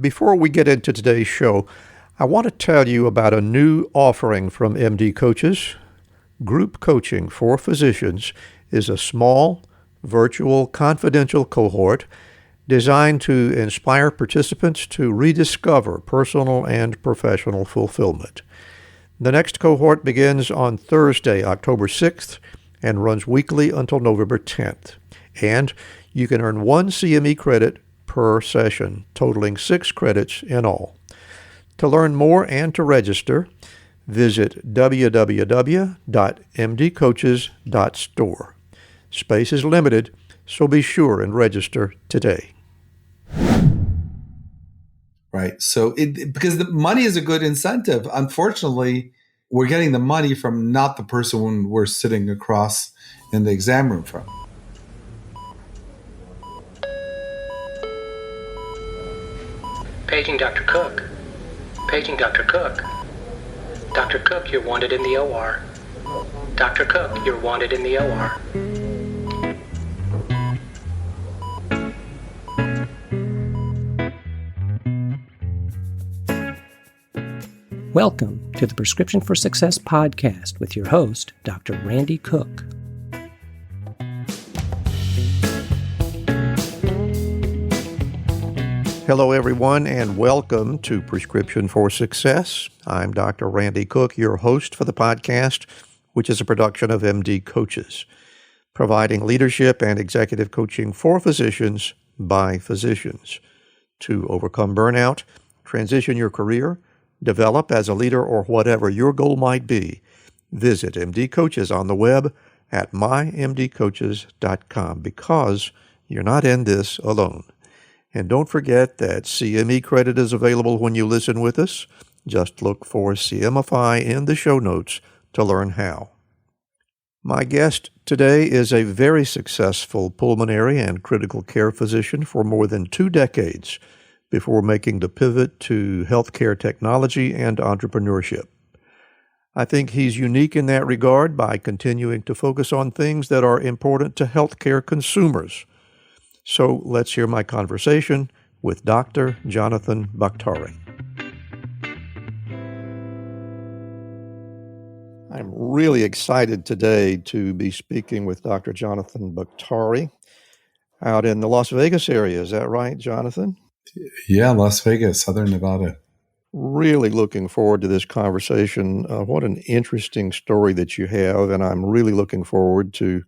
Before we get into today's show, I want to tell you about a new offering from MD Coaches. Group coaching for physicians is a small, virtual, confidential cohort designed to inspire participants to rediscover personal and professional fulfillment. The next cohort begins on Thursday, October 6th, and runs weekly until November 10th. And you can earn one CME credit per session, totaling 6 credits in all. To learn more and to register, visit www.mdcoaches.store. Space is limited, so be sure and register today. Right. So because the money is a good incentive. Unfortunately, we're getting the money from not the person we're sitting across in the exam room from. Paging Dr. Cook. Paging Dr. Cook. Dr. Cook, you're wanted in the OR. Dr. Cook, you're wanted in the OR. Welcome to the Prescription for Success podcast with your host, Dr. Randy Cook. Hello, everyone, and welcome to Prescription for Success. I'm Dr. Randy Cook, your host for the podcast, which is a production of MD Coaches, providing leadership and executive coaching for physicians by physicians to overcome burnout, transition your career, develop as a leader, or whatever your goal might be. Visit MD Coaches on the web at mymdcoaches.com because you're not in this alone. And don't forget that CME credit is available when you listen with us. Just look for CMFI in the show notes to learn how. My guest today is a very successful pulmonary and critical care physician for more than 2 decades before making the pivot to healthcare technology and entrepreneurship. I think he's unique in that regard by continuing to focus on things that are important to healthcare consumers. So let's hear my conversation with Dr. Jonathan Baktari. I'm really excited today to be speaking with Dr. Jonathan Baktari out in the Las Vegas area. Is that right, Jonathan? Yeah, Las Vegas, Southern Nevada. Really looking forward to this conversation. What an interesting story that you have, and I'm really looking forward to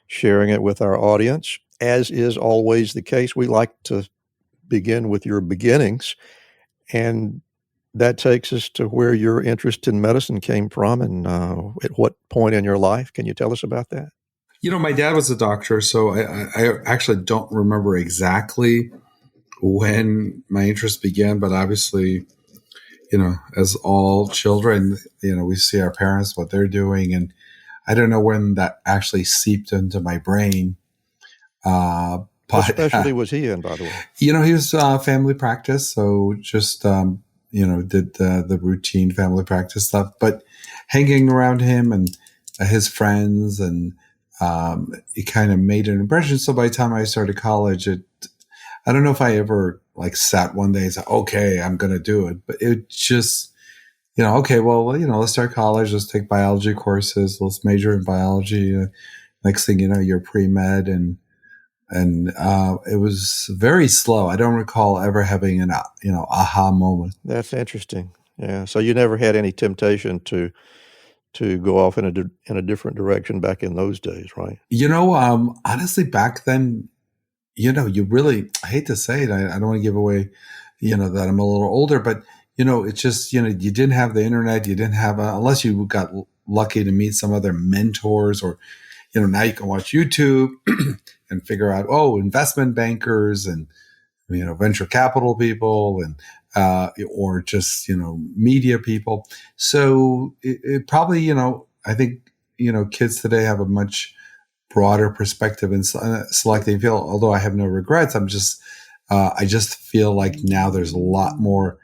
sharing it with our audience. As is always the case, we like to begin with your beginnings, and that takes us to where your interest in medicine came from and at what point in your life. Can you tell us about that? You know, my dad was a doctor, so I actually don't remember exactly when my interest began, but obviously, you know, as all children, you know, we see our parents, what they're doing, and I don't know when that actually seeped into my brain. What specialty was he in, by the way? You know, he was family practice, so just, you know, did the routine family practice stuff, but hanging around him and his friends, and it kind of made an impression. So by the time I started college, I don't know if I ever like sat one day and said, okay, I'm going to do it, but it just, you know, okay, well, you know, let's start college. Let's take biology courses. Let's major in biology. Next thing you know, you're pre-med, and it was very slow. I don't recall ever having an, you know, aha moment. That's interesting. Yeah. So you never had any temptation to go off in a different direction back in those days, right? You know, honestly, back then, you know, you really, I hate to say it, I don't want to give away, you know, that I'm a little older, but, you know, it's just, you know, you didn't have the internet, you didn't have, unless you got lucky to meet some other mentors, or, you know, now you can watch YouTube and figure out, investment bankers and, you know, venture capital people and, or just, you know, media people. So it probably, you know, I think, you know, kids today have a much broader perspective in selecting field. Although I have no regrets, I just feel like now there's a lot more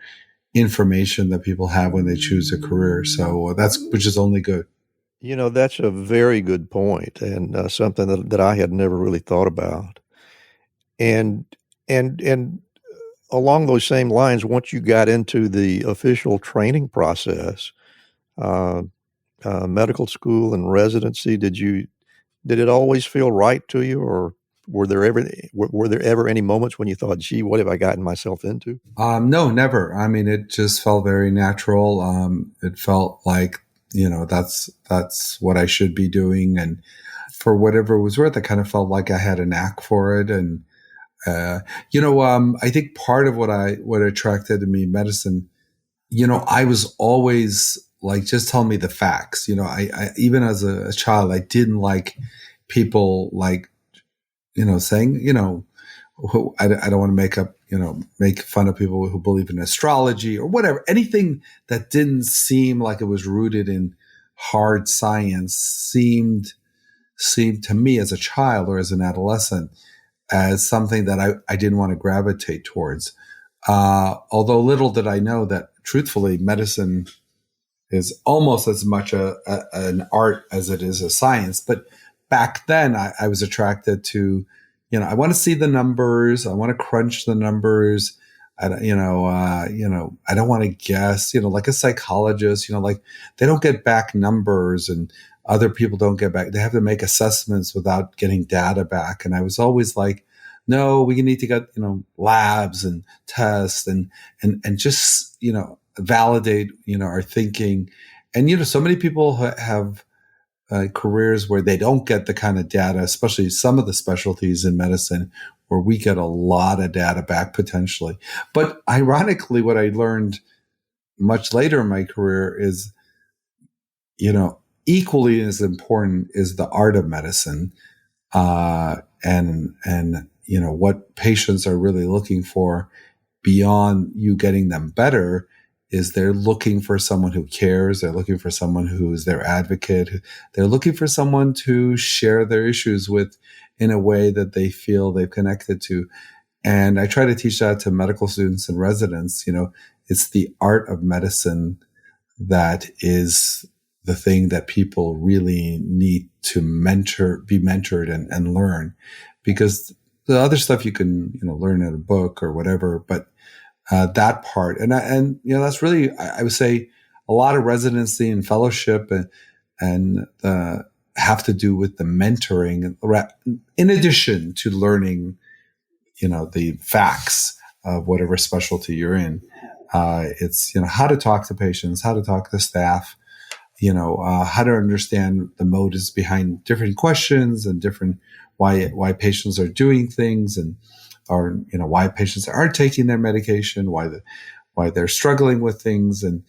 information that people have when they choose a career. So which is only good. You know, that's a very good point, and something that I had never really thought about. And along those same lines, once you got into the official training process, uh, medical school and residency, did it always feel right to you, or were there ever any moments when you thought, "Gee, what have I gotten myself into?" No, never. I mean, it just felt very natural. It felt like, that's what I should be doing. And for whatever it was worth, I kind of felt like I had a knack for it. And, I think part of what attracted to me medicine, I was always like, just tell me the facts. I even as a child, I didn't like people like, saying, I don't want to make fun of people who believe in astrology or whatever, anything that didn't seem like it was rooted in hard science seemed to me as a child or as an adolescent as something that I didn't want to gravitate towards. Although little did I know that truthfully, medicine is almost as much an art as it is a science. But back then I was attracted to, I want to see the numbers. I want to crunch the numbers. I don't want to guess, like a psychologist, like they don't get back numbers and other people don't get back. They have to make assessments without getting data back. And I was always like, no, we need to get, labs and tests and just, validate, our thinking. And, so many people have careers where they don't get the kind of data, especially some of the specialties in medicine where we get a lot of data back potentially. But ironically, what I learned much later in my career is, equally as important is the art of medicine, and what patients are really looking for beyond you getting them better is they're looking for someone who cares. They're looking for someone who's their advocate. They're looking for someone to share their issues with in a way that they feel they've connected to. And I try to teach that to medical students and residents. It's the art of medicine that is the thing that people really need to be mentored and learn, because the other stuff you can, learn in a book or whatever, but that part. And that's really, I would say a lot of residency and fellowship and have to do with the mentoring in addition to learning, the facts of whatever specialty you're in. It's, how to talk to patients, how to talk to staff, how to understand the motives behind different questions and different why patients are doing things or why patients aren't taking their medication, why they're struggling with things. And,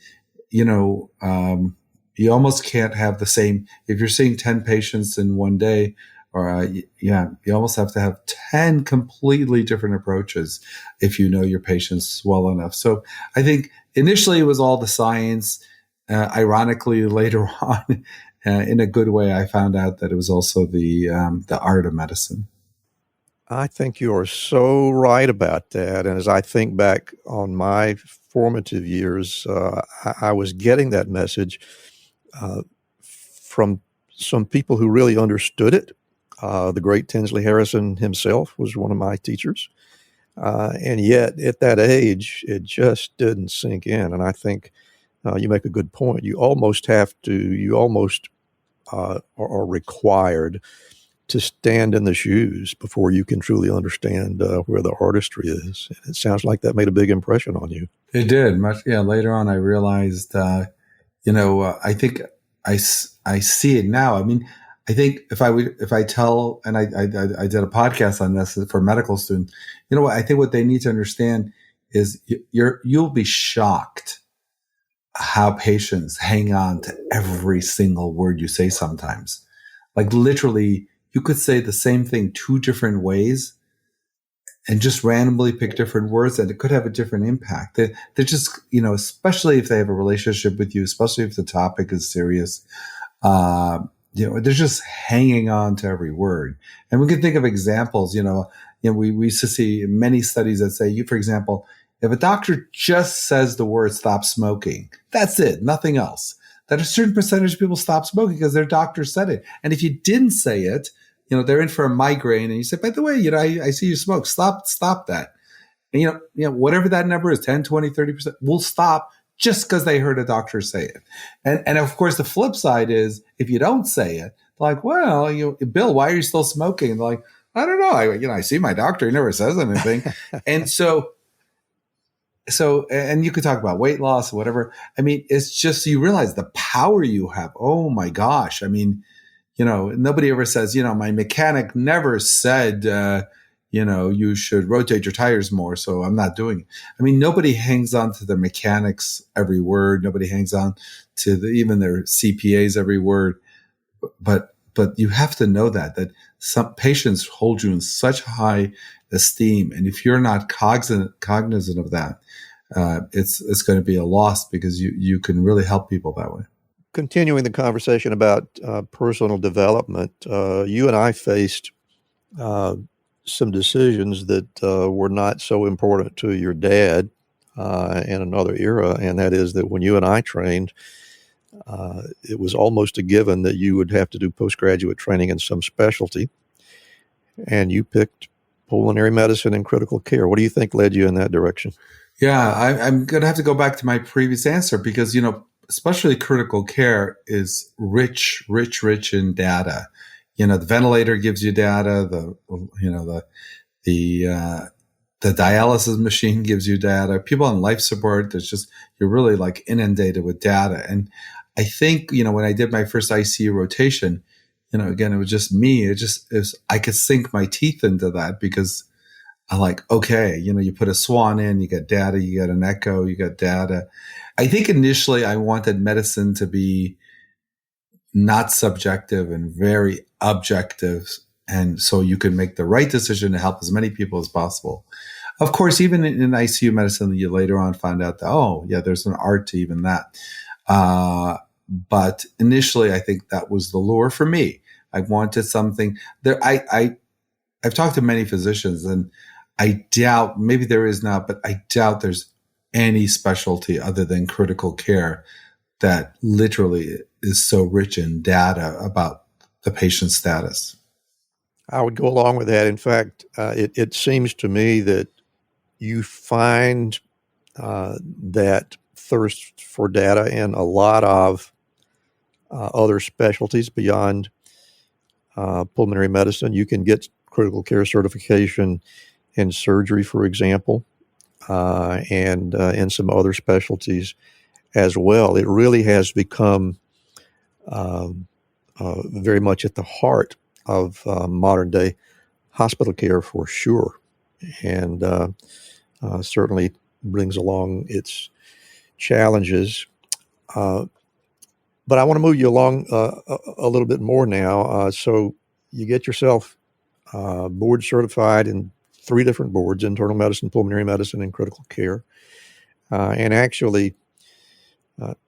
you almost can't have the same, if you're seeing 10 patients in one day, or you almost have to have 10 completely different approaches if you know your patients well enough. So I think initially it was all the science. Ironically, later on, in a good way, I found out that it was also the art of medicine. I think you are so right about that. And as I think back on my formative years, I was getting that message from some people who really understood it. The great Tinsley Harrison himself was one of my teachers. And yet at that age, it just didn't sink in. And I think you make a good point. You almost are required to stand in the shoes before you can truly understand where the artistry is. And it sounds like that made a big impression on you. It did. Later on, I realized, I think I see it now. I mean, I think if I tell, and I did a podcast on this for medical students, I think what they need to understand is you'll be shocked how patients hang on to every single word you say sometimes. Like literally, you could say the same thing 2 different ways and just randomly pick different words, and it could have a different impact. They're just, especially if they have a relationship with you, especially if the topic is serious, they're just hanging on to every word. And we can think of examples, we used to see many studies that say, for example, if a doctor just says the word stop smoking, that's it, nothing else, that a certain percentage of people stop smoking because their doctor said it. And if you didn't say it, they're in for a migraine and you say, by the way, I see you smoke, stop that. And, whatever that number is, 10, 20, 30%, will stop just because they heard a doctor say it. And of course, the flip side is if you don't say it, like, well, Bill, why are you still smoking? And they're like, I don't know. I see my doctor. He never says anything. And so, and you could talk about weight loss or whatever. I mean, it's just, you realize the power you have. Oh my gosh. I mean, nobody ever says, my mechanic never said, you should rotate your tires more. So I'm not doing it. I mean, nobody hangs on to the mechanics every word. Nobody hangs on to even their CPAs every word. But you have to know that some patients hold you in such high esteem. And if you're not cognizant of that, it's going to be a loss because you can really help people that way. Continuing the conversation about personal development, you and I faced some decisions that were not so important to your dad in another era, and that is that when you and I trained, it was almost a given that you would have to do postgraduate training in some specialty, and you picked pulmonary medicine and critical care. What do you think led you in that direction? Yeah, I'm going to have to go back to my previous answer because, especially critical care is rich in data. The ventilator gives you data. The dialysis machine gives you data. People on life support, you're really like inundated with data. And I think, when I did my first ICU rotation, again, it was just me. I could sink my teeth into that because I'm like, okay, you put a swan in, you get data, you get an echo, you get data. I think initially I wanted medicine to be not subjective and very objective. And so you can make the right decision to help as many people as possible. Of course, even in ICU medicine, you later on find out that, there's an art to even that. But initially, I think that was the lure for me. I wanted something there. I've talked to many physicians and I doubt, maybe there is now, but I doubt there's any specialty other than critical care that literally is so rich in data about the patient's status. I would go along with that. In fact, it seems to me that you find that thirst for data in a lot of other specialties beyond pulmonary medicine. You can get critical care certification in surgery, for example, and in some other specialties as well. It really has become very much at the heart of modern day hospital care for sure, and certainly brings along its challenges. But I want to move you along a little bit more now. So you get yourself board certified in 3 different boards: internal medicine, pulmonary medicine, and critical care, and actually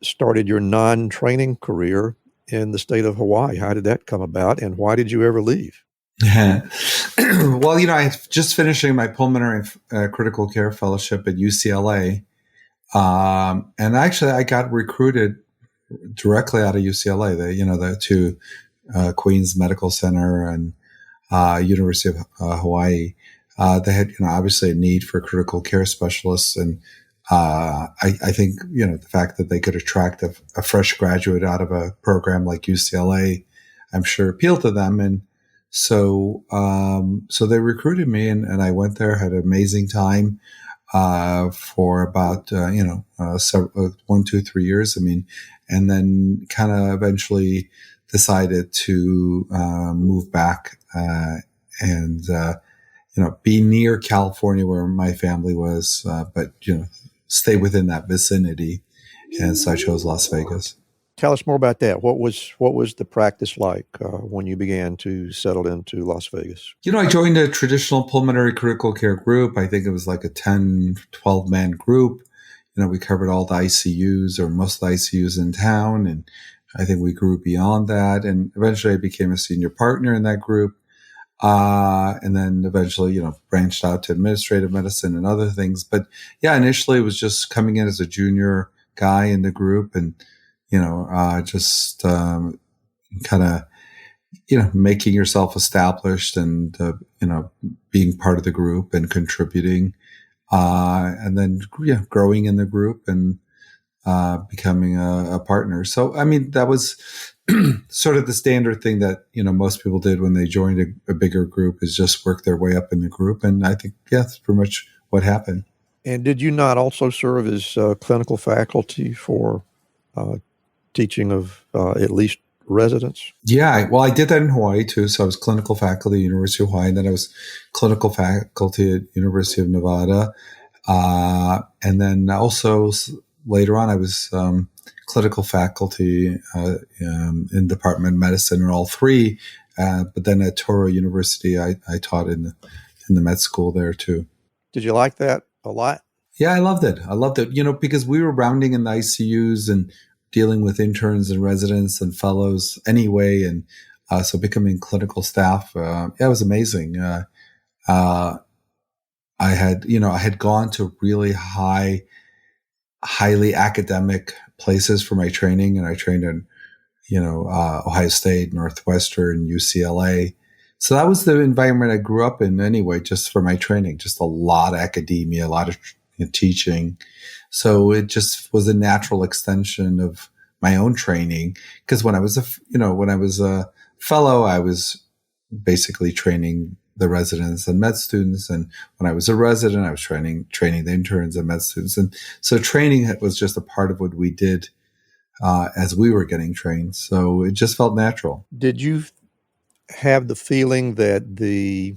started your non-training career in the state of Hawaii. How did that come about, and why did you ever leave? Well, I'm just finishing my pulmonary critical care fellowship at UCLA. And actually, I got recruited directly out of UCLA, to Queens Medical Center and University of Hawaii. They had, obviously a need for critical care specialists. And I think, the fact that they could attract a fresh graduate out of a program like UCLA, I'm sure appealed to them. And so they recruited me and I went there, had an amazing time for about, 1, 2, 3 years. And then kind of eventually decided to move back and be near California where my family was, but, stay within that vicinity. And so I chose Las Vegas. Tell us more about that. What was the practice like when you began to settle into Las Vegas? I joined a traditional pulmonary critical care group. I think it was like a 10, 12-man group. We covered all the ICUs or most of the ICUs in town. And I think we grew beyond that. And eventually I became a senior partner in that group. And then eventually, branched out to administrative medicine and other things. But yeah, initially it was just coming in as a junior guy in the group and, just kind of, making yourself established and, being part of the group and contributing. and then growing in the group and becoming a partner. So, I mean, that was sort of the standard thing that, most people did when they joined a bigger group, is just work their way up in the group. And I think, that's pretty much what happened. And did you not also serve as clinical faculty for teaching of at least residents? Yeah, well, I did that in Hawaii too. So I was clinical faculty at University of Hawaii, and then I was clinical faculty at University of Nevada. And then also later on, I was clinical faculty in Department of Medicine in all three. But then at Touro University, I taught in the med school there too. Did you like that a lot? Yeah, I loved it. Because we were rounding in the ICUs and dealing with interns and residents and fellows anyway. And so becoming clinical staff, it was amazing. I had gone to really highly academic places for my training. And I trained in, Ohio State, Northwestern, UCLA. So that was the environment I grew up in anyway, just for my training, just a lot of academia, a lot of teaching. So it just was a natural extension of my own training. Because when I was a fellow, I was basically training the residents and med students. And when I was a resident, I was training the interns and med students. And so training was just a part of what we did as we were getting trained. So it just felt natural. Did you have the feeling that the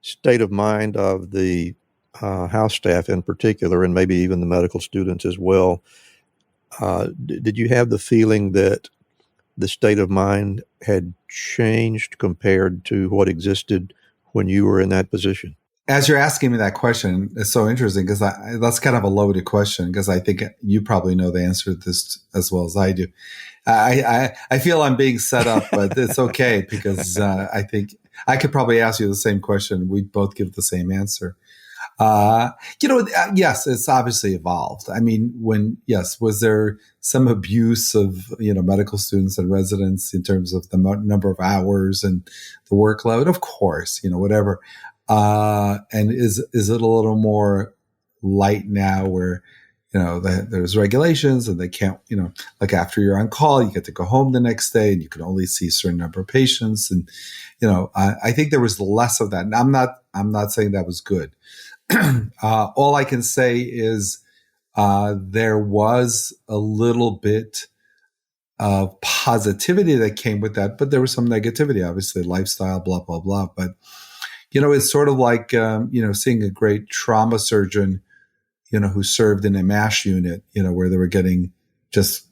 state of mind of the house staff in particular, and maybe even the medical students as well, did you have the feeling that the state of mind had changed compared to what existed when you were in that position? As you're asking me that question, it's so interesting because that's kind of a loaded question, because I think you probably know the answer to this as well as I do. I feel I'm being set up, but it's okay because I think I could probably ask you the same question. We'd both give the same answer. Yes, it's obviously evolved. I mean, was there some abuse of, medical students and residents in terms of the number of hours and the workload? Of course, whatever. And is it a little more light now where, there's regulations and they can't, like after you're on call, you get to go home the next day and you can only see a certain number of patients. And, I think there was less of that. And I'm not saying that was good. All I can say is there was a little bit of positivity that came with that, but there was some negativity, obviously, lifestyle, blah, blah, blah. But, it's sort of like, seeing a great trauma surgeon, who served in a MASH unit, where they were getting just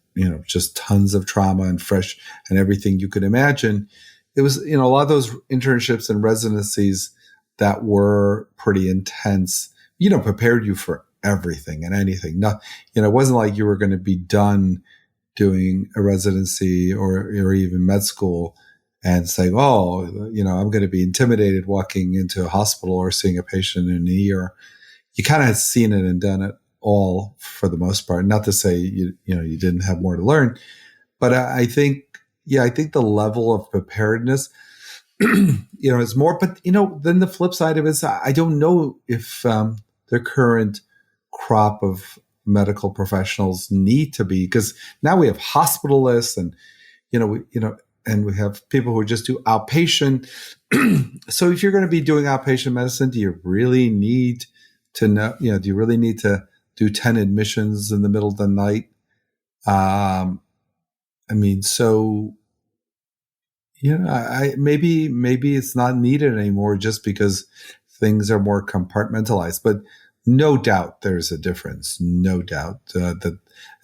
tons of trauma and fresh and everything you could imagine. It was, a lot of those internships and residencies that were pretty intense, prepared you for everything and anything. Not, it wasn't like you were going to be done doing a residency or even med school and saying, oh, I'm going to be intimidated walking into a hospital or seeing a patient in the ER. You kind of had seen it and done it all for the most part. Not to say you didn't have more to learn, but I think the level of preparedness, is more. But then the flip side of it is I don't know if the current crop of medical professionals need to be, because now we have hospitalists and and we have people who just do outpatient. So if you're going to be doing outpatient medicine, do you really need to know, do you really need to do 10 admissions in the middle of the night? Maybe it's not needed anymore just because things are more compartmentalized, but no doubt there's a difference. No doubt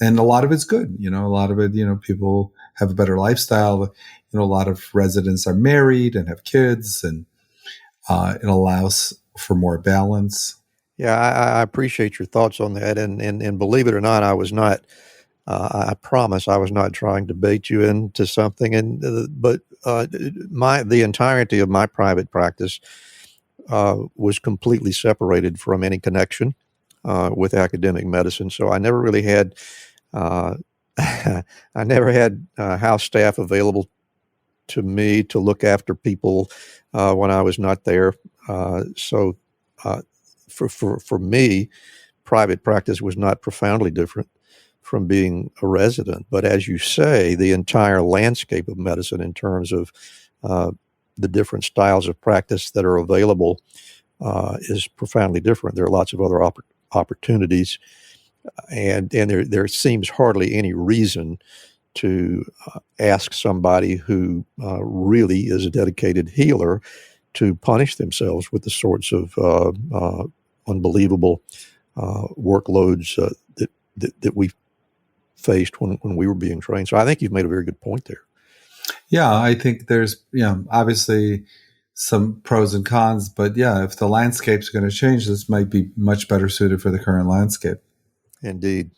and a lot of it's good. A lot of it, people have a better lifestyle. A lot of residents are married and have kids, and it allows for more balance. Yeah, I appreciate your thoughts on that. And believe it or not, I was not, I promise I was not trying to bait you into something. But the entirety of my private practice was completely separated from any connection with academic medicine. So I never really had, house staff available to me to look after people when I was not there. So for me, private practice was not profoundly different from being a resident. But as you say, the entire landscape of medicine in terms of the different styles of practice that are available is profoundly different. There are lots of other opportunities, and there seems hardly any reason to ask somebody who really is a dedicated healer to punish themselves with the sorts of unbelievable workloads that we faced when we were being trained. So I think you've made a very good point there. Yeah, I think there's, obviously some pros and cons, but yeah, if the landscape's going to change, this might be much better suited for the current landscape. Indeed.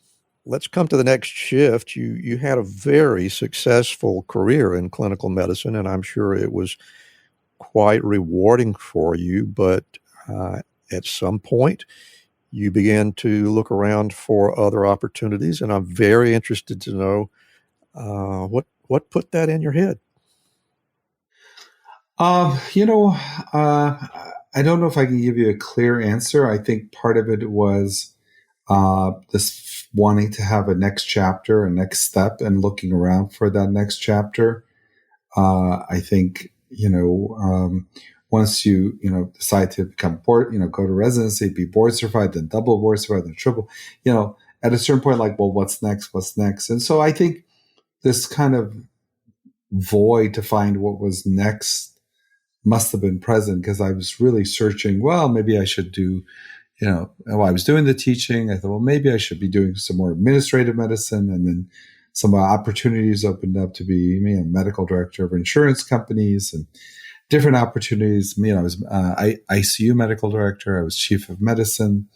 Let's come to the next shift. You had a very successful career in clinical medicine, and I'm sure it was quite rewarding for you, but at some point you began to look around for other opportunities, and I'm very interested to know what put that in your head. I don't know if I can give you a clear answer. I think part of it was this wanting to have a next chapter, a next step, and looking around for that next chapter. I think, once you, decide to become board, go to residency, be board certified, then double board certified, then triple, at a certain point, like, well, what's next? And so I think this kind of void to find what was next must have been present, because I was really searching, well, maybe I should do, while I was doing the teaching, I thought, well, maybe I should be doing some more administrative medicine. And then some opportunities opened up to be a medical director of insurance companies and different opportunities. I was ICU medical director. I was chief of medicine.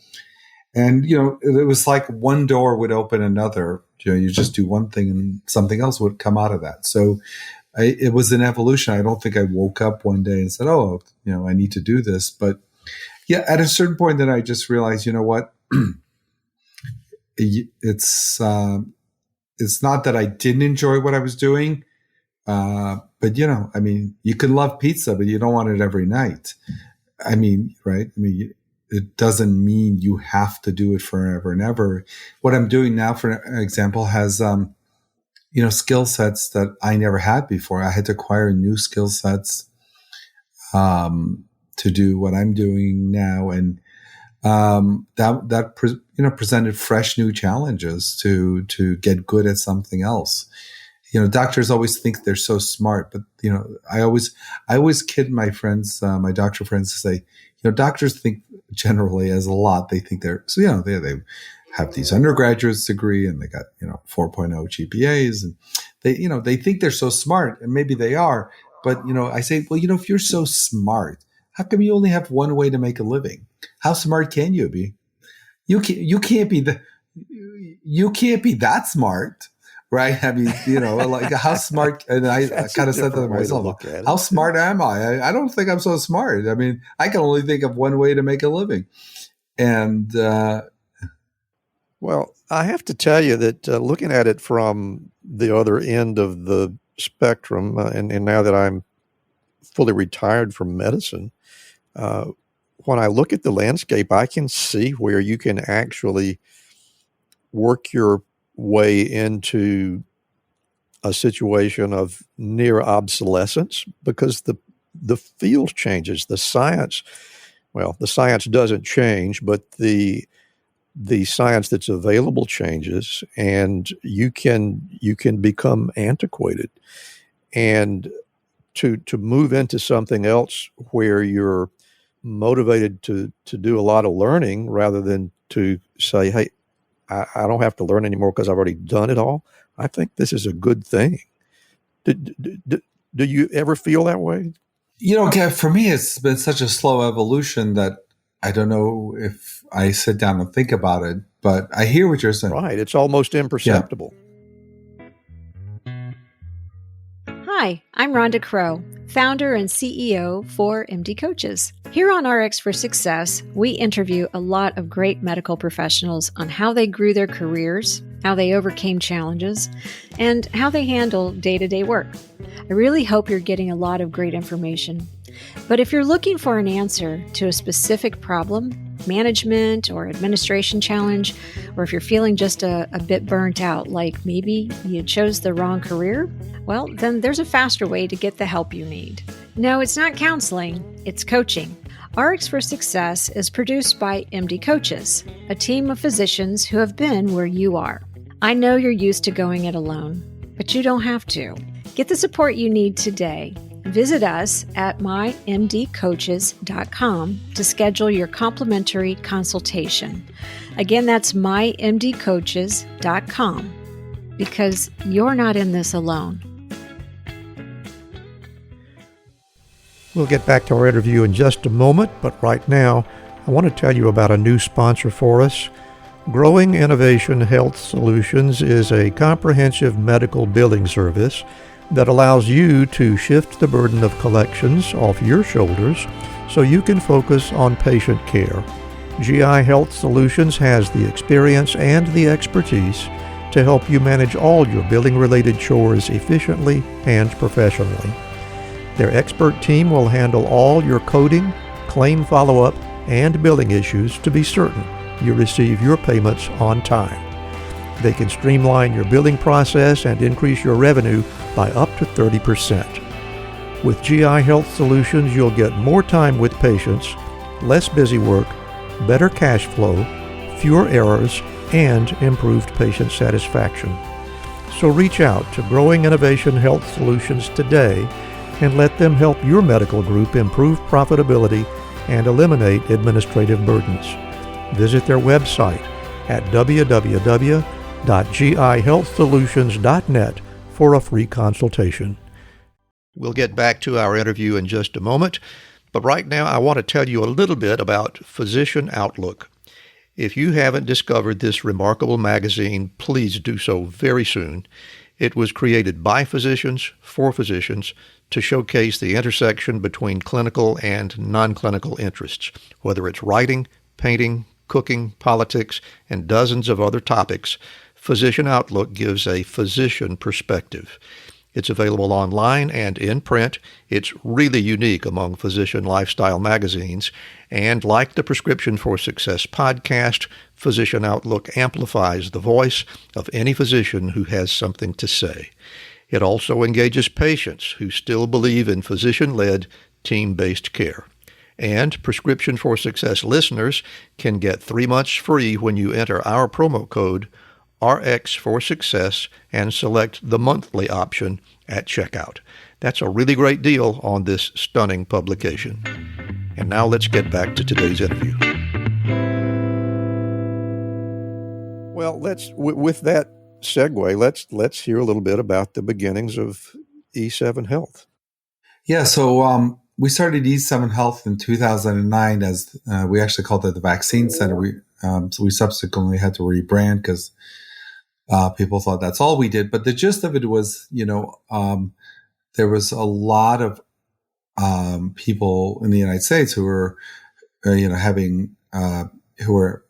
And, it was like one door would open another. You just do one thing and something else would come out of that. So it was an evolution. I don't think I woke up one day and said, oh, I need to do this. But yeah, at a certain point, then I just realized, what, it's not that I didn't enjoy what I was doing, but you can love pizza, but you don't want it every night. Right? It doesn't mean you have to do it forever and ever. What I'm doing now, for example, has skill sets that I never had before. I had to acquire new skill sets to do what I'm doing now, and that presented fresh new challenges to get good at something else. Doctors always think they're so smart, but I always kid my friends, my doctor friends, to say, doctors think generally as a lot. They think they're they have these undergraduate's degree and they got 4.0 GPAs, and they think they're so smart, and maybe they are. But I say, well, if you're so smart, how come you only have one way to make a living? How smart can you be? You can't be that smart, right? Like, how smart? And I kind of said that to myself, how smart am I? I don't think I'm so smart. I can only think of one way to make a living. And well, I have to tell you that looking at it from the other end of the spectrum, and now that I'm fully retired from medicine, when I look at the landscape, I can see where you can actually work your way into a situation of near obsolescence, because the field changes. The science doesn't change, but the science that's available changes, and you can become antiquated. And to move into something else where you're motivated to do a lot of learning rather than to say, hey, I don't have to learn anymore because I've already done it all. I think this is a good thing. Do you ever feel that way? Kev, for me, it's been such a slow evolution that I don't know if I sit down and think about it, but I hear what you're saying. Right. It's almost imperceptible. Yeah. Hi, I'm Rhonda Crow, founder and CEO for MD Coaches. Here on RX for Success, we interview a lot of great medical professionals on how they grew their careers, how they overcame challenges, and how they handle day-to-day work. I really hope you're getting a lot of great information. But if you're looking for an answer to a specific problem, management or administration challenge, or if you're feeling just a bit burnt out, like maybe you chose the wrong career, well, then there's a faster way to get the help you need. No, it's not counseling, it's coaching. RX for Success is produced by MD Coaches, a team of physicians who have been where you are. I know you're used to going it alone, but you don't have to. Get the support you need today. Visit us at mymdcoaches.com to schedule your complimentary consultation. Again, that's mymdcoaches.com, because you're not in this alone. We'll get back to our interview in just a moment, but right now, I want to tell you about a new sponsor for us. Growing Innovation Health Solutions is a comprehensive medical billing service that allows you to shift the burden of collections off your shoulders so you can focus on patient care. GI Health Solutions has the experience and the expertise to help you manage all your billing-related chores efficiently and professionally. Their expert team will handle all your coding, claim follow-up, and billing issues to be certain you receive your payments on time. They can streamline your billing process and increase your revenue by up to 30%. With GI Health Solutions, you'll get more time with patients, less busy work, better cash flow, fewer errors, and improved patient satisfaction. So reach out to Growing Innovation Health Solutions today and let them help your medical group improve profitability and eliminate administrative burdens. Visit their website at www.gihealthsolutions.net for a free consultation. We'll get back to our interview in just a moment, but right now I want to tell you a little bit about Physician Outlook. If you haven't discovered this remarkable magazine, please do so very soon. It was created by physicians, for physicians, to showcase the intersection between clinical and non-clinical interests. Whether it's writing, painting, cooking, politics, and dozens of other topics, Physician Outlook gives a physician perspective. It's available online and in print. It's really unique among physician lifestyle magazines. And like the Prescription for Success podcast, Physician Outlook amplifies the voice of any physician who has something to say. It also engages patients who still believe in physician-led, team-based care. And Prescription for Success listeners can get 3 months free when you enter our promo code RX for Success and select the monthly option at checkout. That's a really great deal on this stunning publication. And now let's get back to today's interview. Well, with that segue, let's hear a little bit about the beginnings of E7 Health. Yeah, so we started E7 Health in 2009 as we actually called it the Vaccine Center. So we subsequently had to rebrand because people thought that's all we did. But the gist of it was, there was a lot of people in the United States who were, who were,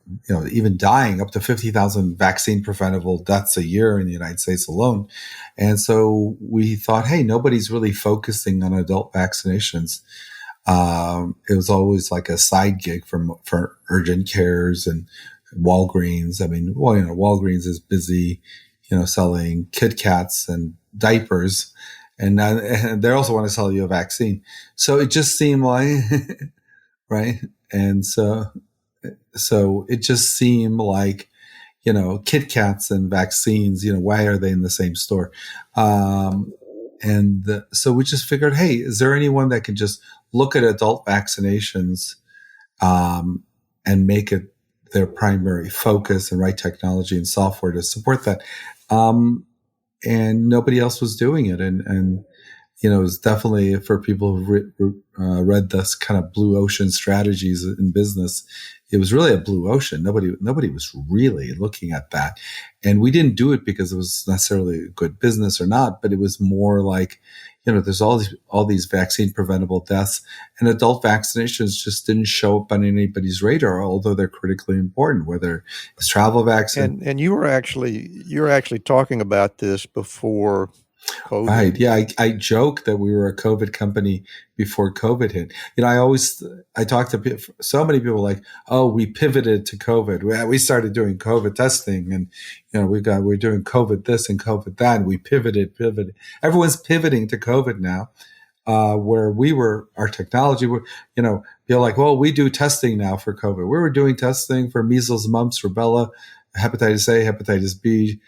even dying, up to 50,000 vaccine preventable deaths a year in the United States alone. And so we thought, hey, nobody's really focusing on adult vaccinations. It was always like a side gig for urgent cares and Walgreens. I mean, Walgreens is busy, selling Kit Kats and diapers, and they also want to sell you a vaccine. So it just seemed like, right? And so it just seemed like, Kit Kats and vaccines, why are they in the same store? So we just figured, hey, is there anyone that can just look at adult vaccinations and make it their primary focus and write technology and software to support that? And nobody else was doing it. And it was definitely for people who read this kind of blue ocean strategies in business. It was really a blue ocean. Nobody was really looking at that. And we didn't do it because it was necessarily a good business or not, but it was more like, there's all these vaccine preventable deaths, and adult vaccinations just didn't show up on anybody's radar, although they're critically important, whether it's travel vaccine. And you're actually talking about this before COVID. Right. Yeah. I joke that we were a COVID company before COVID hit. I talk to so many people like, oh, we pivoted to COVID. We started doing COVID testing and, we're doing COVID this and COVID that. And we pivoted. Everyone's pivoting to COVID now. Where our technology, feel like, well, we do testing now for COVID. We were doing testing for measles, mumps, rubella, hepatitis A, hepatitis B,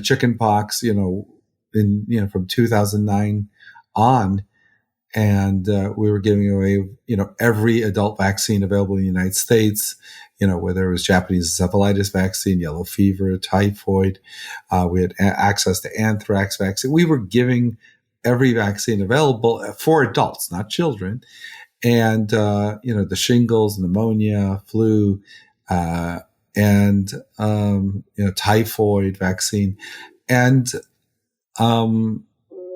chicken pox, from 2009 on. And we were giving away, every adult vaccine available in the United States, whether it was Japanese encephalitis vaccine, yellow fever, typhoid. We had access to anthrax vaccine. We were giving every vaccine available for adults, not children. And, the shingles, pneumonia, flu, and typhoid vaccine. And,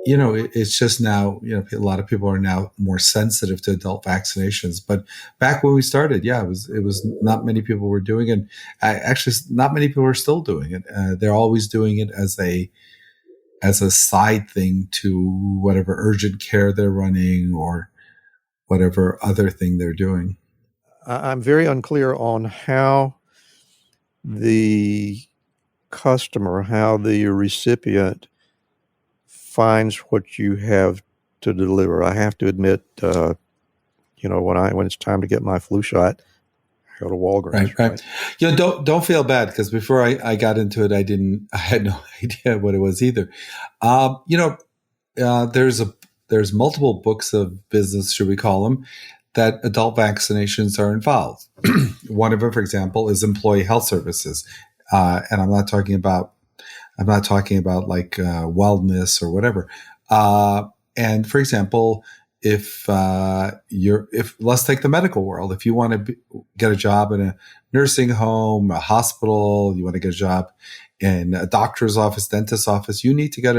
it's just now, a lot of people are now more sensitive to adult vaccinations. But back when we started, it was not many people were doing it. Actually, not many people are still doing it. They're always doing it as a side thing to whatever urgent care they're running or whatever other thing they're doing. I'm very unclear on how the customer, how the recipient finds what you have to deliver. I have to admit, when it's time to get my flu shot, I go to Walgreens. Right. Don't feel bad, because before I got into it, I had no idea what it was either. There's multiple books of business, should we call them, that adult vaccinations are involved. One of them, for example, is employee health services, and I'm not talking about like wellness or whatever. And for example, if let's take the medical world. If you want to get a job in a nursing home, a hospital, you want to get a job in a doctor's office, dentist's office, you need to get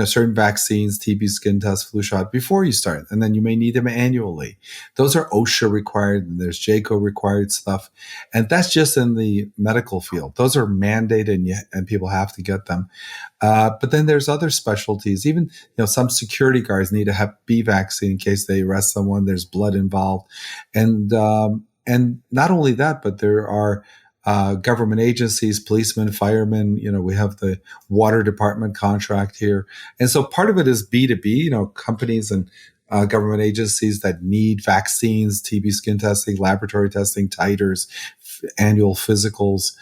certain vaccines, TB, skin test, flu shot before you start. And then you may need them annually. Those are OSHA required, and there's JCO required stuff. And that's just in the medical field. Those are mandated, and people have to get them. But then there's other specialties. Even, some security guards need a Hep B vaccine in case they arrest someone. There's blood involved. And not only that, but there are government agencies, policemen, firemen. We have the water department contract here. And so part of it is B2B, companies and government agencies that need vaccines, TB skin testing, laboratory testing, titers, annual physicals.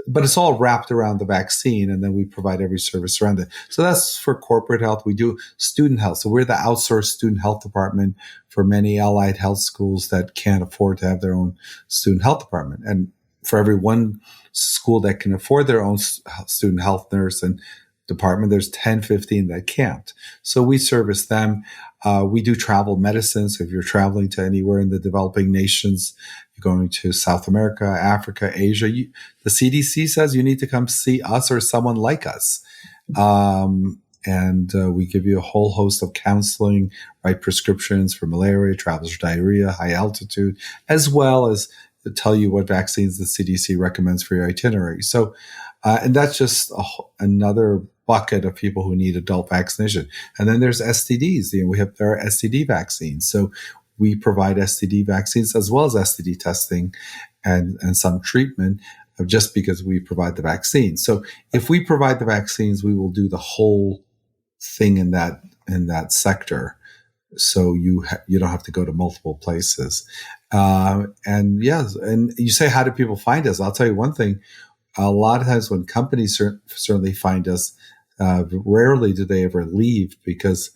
But it's all wrapped around the vaccine, and then we provide every service around it. So that's for corporate health. We do student health. So we're the outsourced student health department for many allied health schools that can't afford to have their own student health department. And for every one school that can afford their own student health nurse and department, there's 10, 15 that can't. So we service them. We do travel medicine. So if you're traveling to anywhere in the developing nations, you're going to South America, Africa, Asia, the CDC says you need to come see us or someone like us. And we give you a whole host of counseling, write prescriptions for malaria, travelers diarrhea, high altitude, as well as to tell you what vaccines the CDC recommends for your itinerary. So, and that's just another bucket of people who need adult vaccination. And then there's STDs. There are STD vaccines. So we provide STD vaccines as well as STD testing and some treatment, just because we provide the vaccines. So if we provide the vaccines, we will do the whole thing in that sector. So you don't have to go to multiple places. And you say, how do people find us? I'll tell you one thing. A lot of times when companies certainly find us, rarely do they ever leave, because,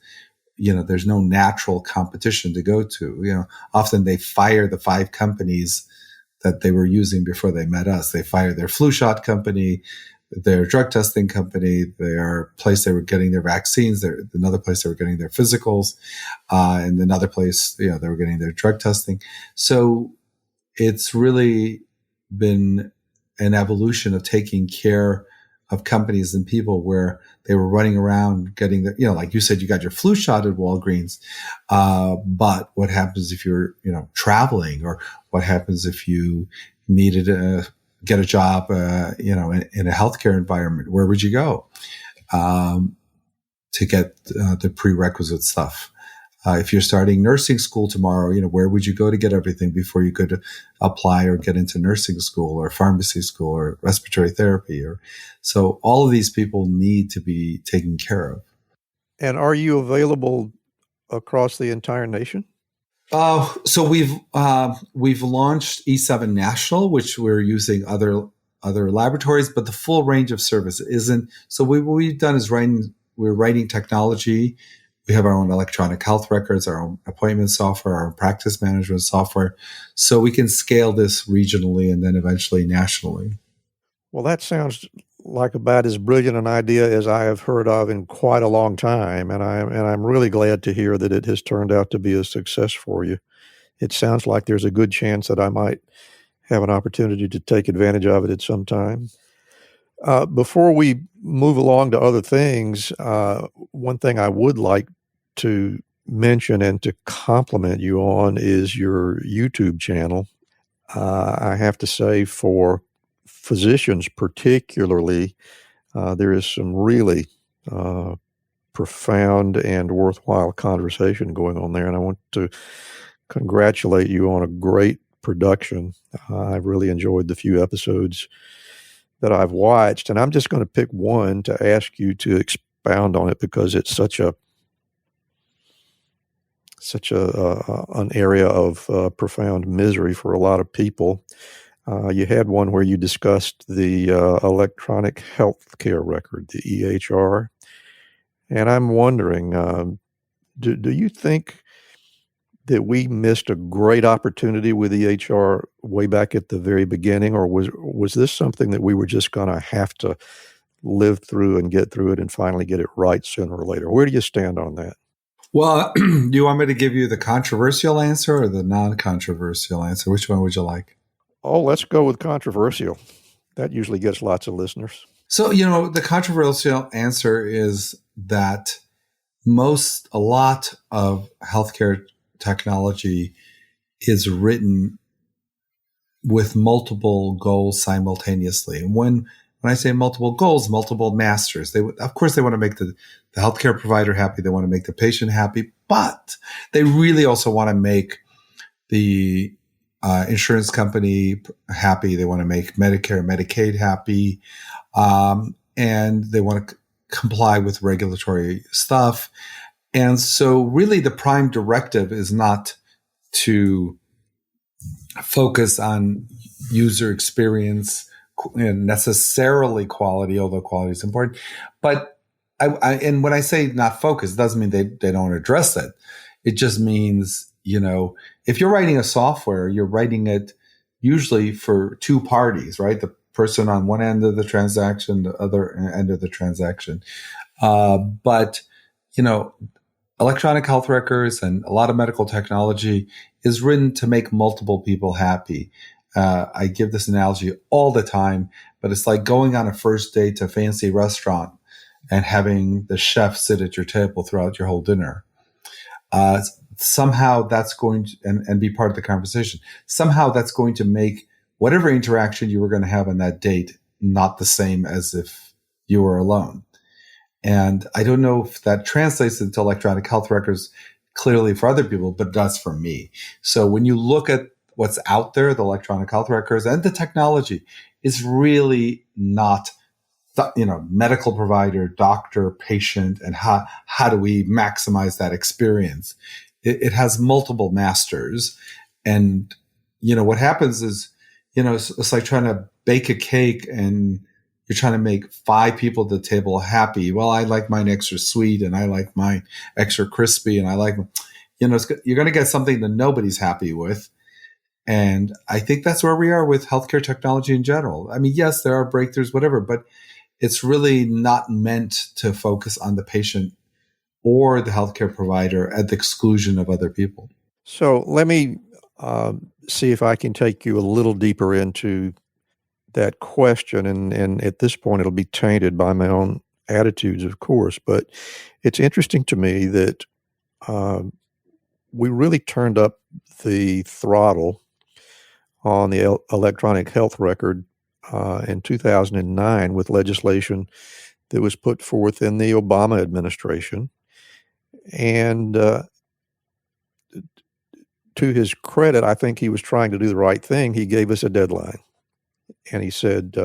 there's no natural competition to go to. Often they fire the 5 companies that they were using before they met us. They fire their flu shot company, their drug testing company, their place they were getting their vaccines, another place they were getting their physicals, and another place, they were getting their drug testing. So it's really been an evolution of taking care of companies and people where they were running around getting like you said, you got your flu shot at Walgreens. But what happens if you're, traveling, or what happens if you needed to get a job, in a healthcare environment? Where would you go? to get the prerequisite stuff. If you're starting nursing school tomorrow, where would you go to get everything before you could apply or get into nursing school or pharmacy school or respiratory therapy? So all of these people need to be taken care of. And are you available across the entire nation? So we've launched E7 National, which we're using other laboratories, but the full range of service isn't. So what we've done is we're writing technology. We have our own electronic health records, our own appointment software, our own practice management software, so we can scale this regionally and then eventually nationally. Well, that sounds like about as brilliant an idea as I have heard of in quite a long time, and I'm really glad to hear that it has turned out to be a success for you. It sounds like there's a good chance that I might have an opportunity to take advantage of it at some time. Before we move along to other things, one thing I would like to mention and to compliment you on is your YouTube channel. I have to say, for physicians particularly, there is some really profound and worthwhile conversation going on there, and I want to congratulate you on a great production. I've really enjoyed the few episodes that I've watched, and I'm just going to pick one to ask you to expound on it because it's such an area of profound misery for a lot of people. You had one where you discussed the electronic health care record, the EHR, and I'm wondering, do you think that we missed a great opportunity with EHR way back at the very beginning, or was this something that we were just going to have to live through and get through it and finally get it right sooner or later? Where do you stand on that? Well, do you want me to give you the controversial answer or the non-controversial answer? Which one would you like? Oh, let's go with controversial. That usually gets lots of listeners. So, the controversial answer is that a lot of healthcare technology is written with multiple goals simultaneously. And when I say multiple goals, multiple masters, of course they want to make the healthcare provider happy. They want to make the patient happy, but they really also want to make the insurance company happy. They want to make Medicare and Medicaid happy. And they want to comply with regulatory stuff. And so really the prime directive is not to focus on user experience and necessarily quality, although quality is important. But and when I say not focus, it doesn't mean they don't address it. It just means, if you're writing a software, you're writing it usually for two parties, right? The person on one end of the transaction, the other end of the transaction. But electronic health records and a lot of medical technology is written to make multiple people happy. I give this analogy all the time, but it's like going on a first date to a fancy restaurant and having the chef sit at your table throughout your whole dinner. Somehow that's going to, and be part of the conversation. Somehow that's going to make whatever interaction you were going to have on that date not the same as if you were alone. And I don't know if that translates into electronic health records clearly for other people, but it does for me. So when you look at what's out there, the electronic health records and the technology is really not, medical provider, doctor, patient, and how do we maximize that experience? It has multiple masters. And, what happens is, it's like trying to bake a cake and you're trying to make 5 people at the table happy. Well, I like mine extra sweet and I like mine extra crispy and I like, you're going to get something that nobody's happy with. And I think that's where we are with healthcare technology in general. I mean, yes, there are breakthroughs, whatever, but it's really not meant to focus on the patient or the healthcare provider at the exclusion of other people. So let me see if I can take you a little deeper into that question. And at this point, it'll be tainted by my own attitudes, of course. But it's interesting to me that we really turned up the throttle on the electronic health record in 2009 with legislation that was put forth in the Obama administration. And to his credit, I think he was trying to do the right thing. He gave us a deadline. And he said,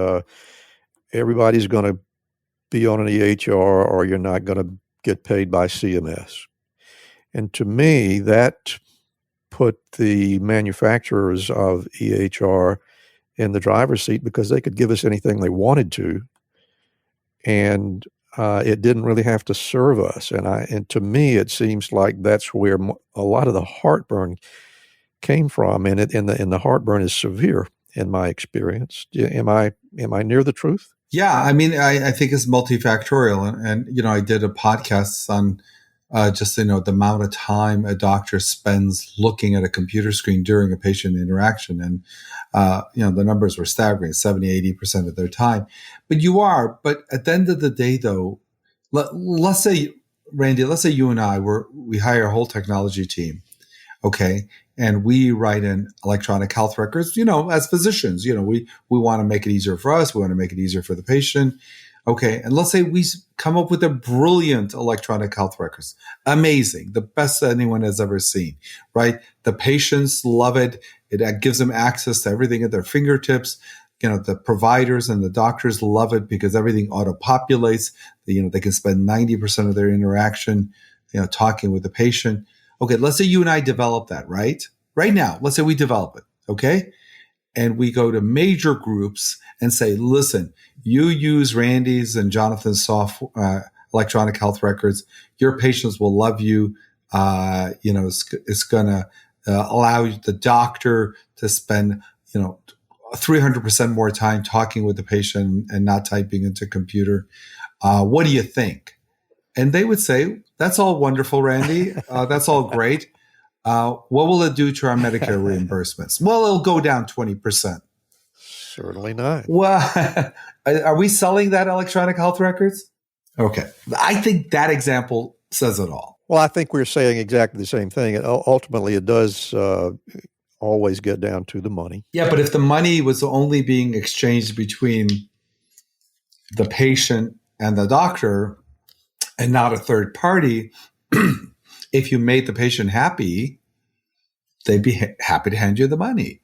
everybody's going to be on an EHR or you're not going to get paid by CMS. And to me, that put the manufacturers of EHR in the driver's seat because they could give us anything they wanted to. And it didn't really have to serve us. And to me, it seems like that's where a lot of the heartburn came from. And the heartburn is severe in my experience. Am I near the truth? Yeah, I mean, I think it's multifactorial, and I did a podcast on just the amount of time a doctor spends looking at a computer screen during a patient interaction, and the numbers were staggering, 70-80% of their time. But at the end of the day, though, let's say, Randy, you and I we hire a whole technology team, okay? And we write in electronic health records, as physicians, we want to make it easier for us. We want to make it easier for the patient. Okay. And let's say we come up with a brilliant electronic health records. Amazing. The best anyone has ever seen, right? The patients love it. It gives them access to everything at their fingertips. The providers and the doctors love it because everything auto-populates. They can spend 90% of their interaction, talking with the patient. Okay, let's say you and I develop that, right? Right now, let's say we develop it, okay? And we go to major groups and say, listen, you use Randy's and Jonathan's electronic health records. Your patients will love you. It's going to allow the doctor to spend, 300% more time talking with the patient and not typing into a computer. What do you think? And they would say, that's all wonderful, Randy. That's all great. What will it do to our Medicare reimbursements? Well, it'll go down 20%. Certainly not. Well, are we selling that electronic health records? Okay. I think that example says it all. Well, I think we're saying exactly the same thing. Ultimately, it does always get down to the money. Yeah, but if the money was only being exchanged between the patient and the doctor and not a third party, if you made the patient happy, they'd be happy to hand you the money,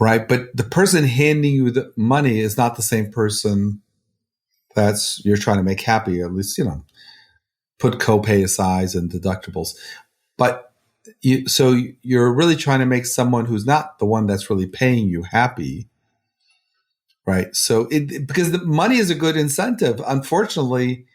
right? But the person handing you the money is not the same person you're trying to make happy, at least, put copay aside and deductibles. But so you're really trying to make someone who's not the one that's really paying you happy, right? So because the money is a good incentive. Unfortunately,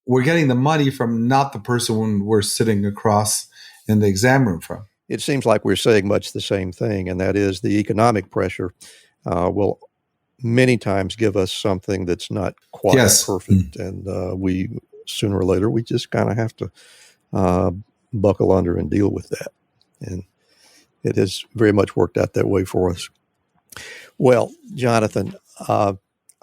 we're getting the money from not the person we're sitting across in the exam room from. It seems like we're saying much the same thing, and that is the economic pressure will many times give us something that's not quite perfect. And we, sooner or later, we just kind of have to buckle under and deal with that. And it has very much worked out that way for us. Well, Jonathan,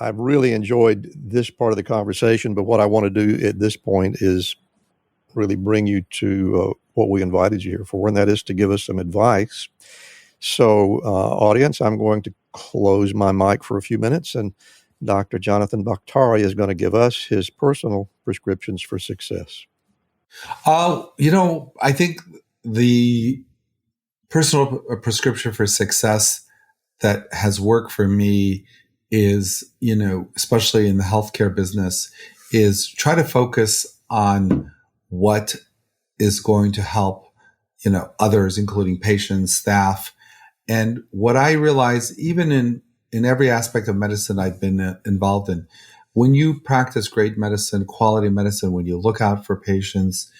I've really enjoyed this part of the conversation, but what I want to do at this point is really bring you to what we invited you here for, and that is to give us some advice. So, audience, I'm going to close my mic for a few minutes, and Dr. Jonathan Baktari is going to give us his personal prescriptions for success. I think the personal prescription for success that has worked for me is, especially in the healthcare business, is try to focus on what is going to help, others, including patients, staff. And what I realize, even in every aspect of medicine I've been involved in, when you practice great medicine, quality medicine, when you look out for patients,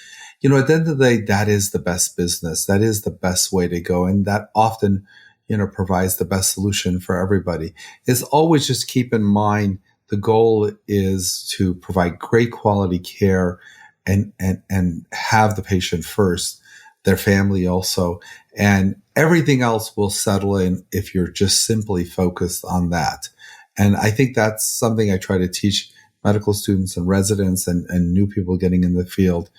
at the end of the day, that is the best business. That is the best way to go. And that often, provides the best solution for everybody. Is always just keep in mind the goal is to provide great quality care and have the patient first, their family also, and everything else will settle in if you're just simply focused on that. And I think that's something I try to teach medical students and residents and new people getting in the field.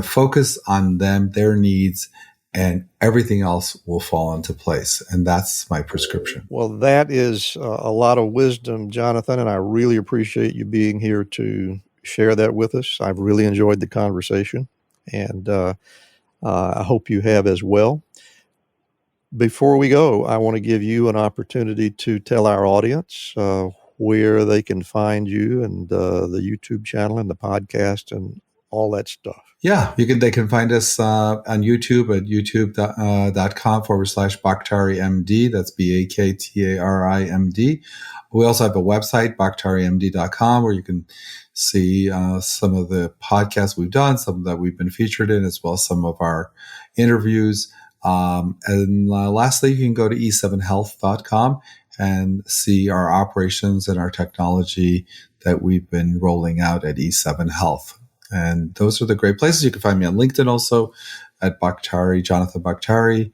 Focus on them, their needs, and everything else will fall into place. And that's my prescription. Well, that is a lot of wisdom, Jonathan, and I really appreciate you being here to share that with us. I've really enjoyed the conversation, and I hope you have as well. Before we go, I want to give you an opportunity to tell our audience where they can find you and the YouTube channel and the podcast and all that stuff. Yeah, they can find us on YouTube at youtube.com/Baktari MD. That's Baktari MD. We also have a website, baktarimd.com, where you can see some of the podcasts we've done, some that we've been featured in, as well as some of our interviews. And lastly, you can go to e7health.com and see our operations and our technology that we've been rolling out at E7 Health. And those are the great places. You can find me on LinkedIn also at Baktari, Jonathan Baktari.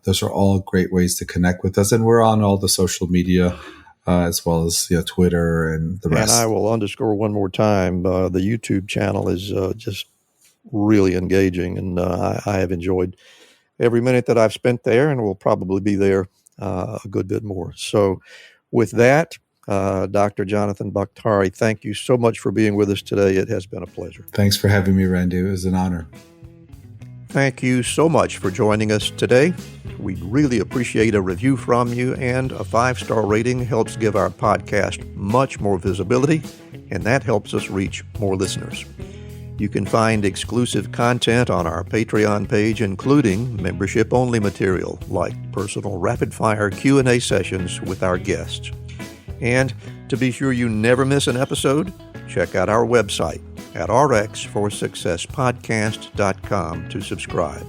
Those are all great ways to connect with us. And we're on all the social media as well as Twitter and the rest. And I will underscore one more time, the YouTube channel is just really engaging, and I have enjoyed every minute that I've spent there, and will probably be there a good bit more. So with that, Dr. Jonathan Baktari, thank you so much for being with us today. It has been a pleasure. Thanks for having me, Randy. It was an honor. Thank you so much for joining us today. We'd really appreciate a review from you, and a 5-star rating helps give our podcast much more visibility, and that helps us reach more listeners. You can find exclusive content on our Patreon page, including membership-only material like personal rapid-fire Q&A sessions with our guests. And to be sure you never miss an episode, check out our website at rxforsuccesspodcast.com to subscribe.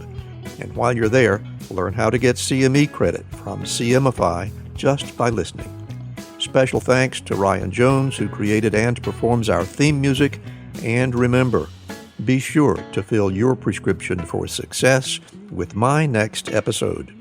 And while you're there, learn how to get CME credit from CMFI just by listening. Special thanks to Ryan Jones, who created and performs our theme music. And remember, be sure to fill your prescription for success with my next episode.